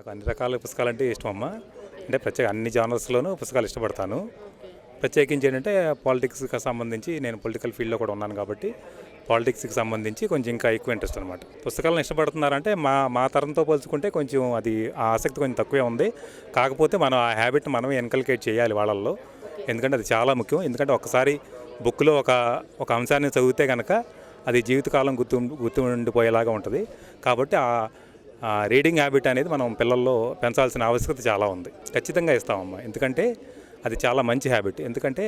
నాకు అన్ని రకాల పుస్తకాలంటే ఇష్టం అమ్మ. అంటే అన్ని జానర్స్‌లోనూ పుస్తకాలు ఇష్టపడతాను. ప్రత్యేకించి ఏంటంటే పాలిటిక్స్‌కి సంబంధించి నేను పొలిటికల్ ఫీల్డ్‌లో కూడా ఉన్నాను కాబట్టి పాలిటిక్స్‌కి సంబంధించి కొంచెం ఇంకా ఎక్కువ ఇంట్రెస్ట్ అనమాట. పుస్తకాలను ఇష్టపడుతున్నారంటే మా మా తరంతో పోల్చుకుంటే కొంచెం అది ఆ ఆసక్తి కొంచెం తక్కువే ఉంది. కాకపోతే మనం ఆ హ్యాబిట్‌ని మనమే ఇన్కల్కేట్ చేయాలి వాళ్ళల్లో. ఎందుకంటే అది చాలా ముఖ్యం. ఎందుకంటే ఒక్కసారి బుక్‌లో ఒక అంశాన్ని చదివితే కనుక అది జీవితకాలం గుర్తుండిపోయేలాగా ఉంటుంది. కాబట్టి రీడింగ్ హ్యాబిట్ అనేది మనం పిల్లల్లో పెంచాల్సిన ఆవశ్యకత చాలా ఉంది. ఖచ్చితంగా ఇస్తామమ్మా. ఎందుకంటే అది చాలా మంచి హ్యాబిట్. ఎందుకంటే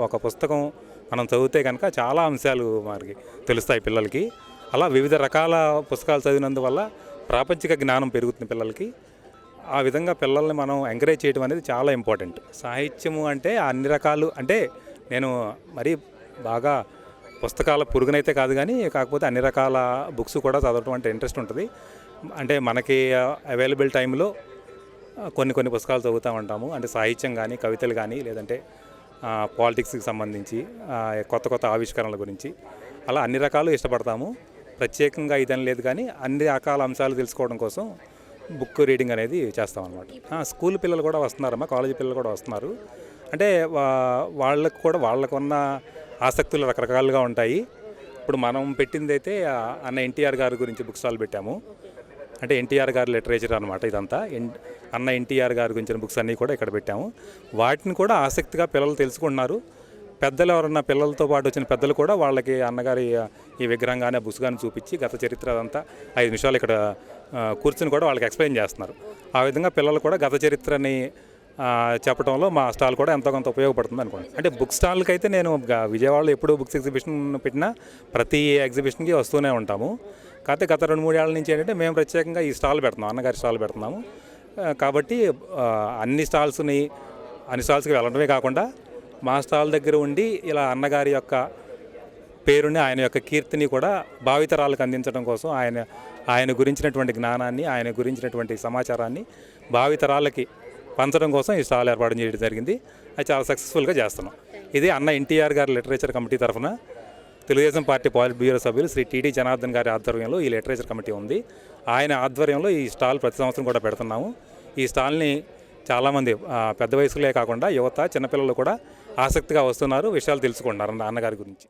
ఒక పుస్తకం మనం చదివితే కనుక చాలా అంశాలు మనకి తెలుస్తాయి పిల్లలకి. అలా వివిధ రకాల పుస్తకాలు చదివినందువల్ల ప్రాపంచిక జ్ఞానం పెరుగుతుంది పిల్లలకి. ఆ విధంగా పిల్లల్ని మనం ఎంకరేజ్ చేయడం అనేది చాలా ఇంపార్టెంట్. సాహిత్యము అంటే అన్ని రకాలు అంటే నేను మరీ బాగా పుస్తకాల పురుగునైతే కాదు కానీ కాకపోతే అన్ని రకాల బుక్స్ కూడా చదవడం అంటే ఇంట్రెస్ట్ ఉంటుంది. అంటే మనకి అవైలబుల్ టైంలో కొన్ని పుస్తకాలు చదువుతూ ఉంటాము. అంటే సాహిత్యం కానీ కవితలు కానీ లేదంటే పాలిటిక్స్కి సంబంధించి కొత్త ఆవిష్కరణల గురించి అలా అన్ని రకాలు ఇష్టపడతాము. ప్రత్యేకంగా ఇదని లేదు కానీ అన్ని రకాల అంశాలు తెలుసుకోవడం కోసం బుక్ రీడింగ్ అనేది చేస్తాం అన్నమాట. స్కూల్ పిల్లలు కూడా వస్తున్నారమ్మా, కాలేజీ పిల్లలు కూడా వస్తున్నారు. అంటే వాళ్ళకున్న ఆసక్తులు రకరకాలుగా ఉంటాయి. ఇప్పుడు మనం పెట్టిందైతే అన్న ఎన్టీఆర్ గారి గురించి బుక్ స్టాల్ పెట్టాము. అంటే ఎన్టీఆర్ గారి లిటరేచర్ అనమాట ఇదంతా. అన్న ఎన్టీఆర్ గారి గురించిన బుక్స్ అన్నీ కూడా ఇక్కడ పెట్టాము. వాటిని కూడా ఆసక్తిగా పిల్లలు తెలుసుకుంటున్నారు. పెద్దలు ఎవరన్నా పిల్లలతో పాటు వచ్చిన పెద్దలు కూడా వాళ్ళకి అన్నగారి ఈ విగ్రహం కానీ బుక్స్ కానీ చూపించి గత చరిత్ర అదంతా 5 నిమిషాలు ఇక్కడ కూర్చుని కూడా వాళ్ళకి ఎక్స్ప్లెయిన్ చేస్తున్నారు. ఆ విధంగా పిల్లలు కూడా గత చరిత్రని చెప్పడంలో మా స్టాల్ కూడా ఎంతో కొంత ఉపయోగపడుతుంది అనుకోండి. అంటే బుక్ స్టాల్కి అయితే నేను విజయవాడలో ఎప్పుడు బుక్స్ ఎగ్జిబిషన్ పెట్టినా ప్రతి ఎగ్జిబిషన్కి వస్తూనే ఉంటాము. కాకపోతే గత 2-3 ఏళ్ల నుంచి ఏంటంటే మేము ప్రత్యేకంగా ఈ స్టాల్ పెడుతున్నాం, అన్నగారి స్టాల్ పెడుతున్నాము. కాబట్టి అన్ని స్టాల్స్కి వెళ్ళడమే కాకుండా మా స్టాల్ దగ్గర ఉండి ఇలా అన్నగారి యొక్క పేరుని ఆయన యొక్క కీర్తిని కూడా భావితరాలకు అందించడం కోసం ఆయన గురించినటువంటి జ్ఞానాన్ని ఆయన గురించినటువంటి సమాచారాన్ని భావితరాలకి పంచడం కోసం ఈ స్టాల్ ఏర్పాటు చేయడం జరిగింది. అది చాలా సక్సెస్ఫుల్గా చేస్తున్నాం. ఇది అన్న ఎన్టీఆర్ గారి లిటరేచర్ కమిటీ తరఫున తెలుగుదేశం పార్టీ పాలిట్ బ్యూరో సభ్యులు శ్రీ టీడీ జనార్దన్ గారి ఆధ్వర్యంలో ఈ లిటరేచర్ కమిటీ ఉంది. ఆయన ఆధ్వర్యంలో ఈ స్టాల్ ప్రతి సంవత్సరం కూడా పెడుతున్నాము. ఈ స్టాల్ని చాలామంది పెద్ద వయసులే కాకుండా యువత చిన్నపిల్లలు కూడా ఆసక్తిగా వస్తున్నారు, విషయాలు తెలుసుకుంటున్నారు అన్నగారి గురించి.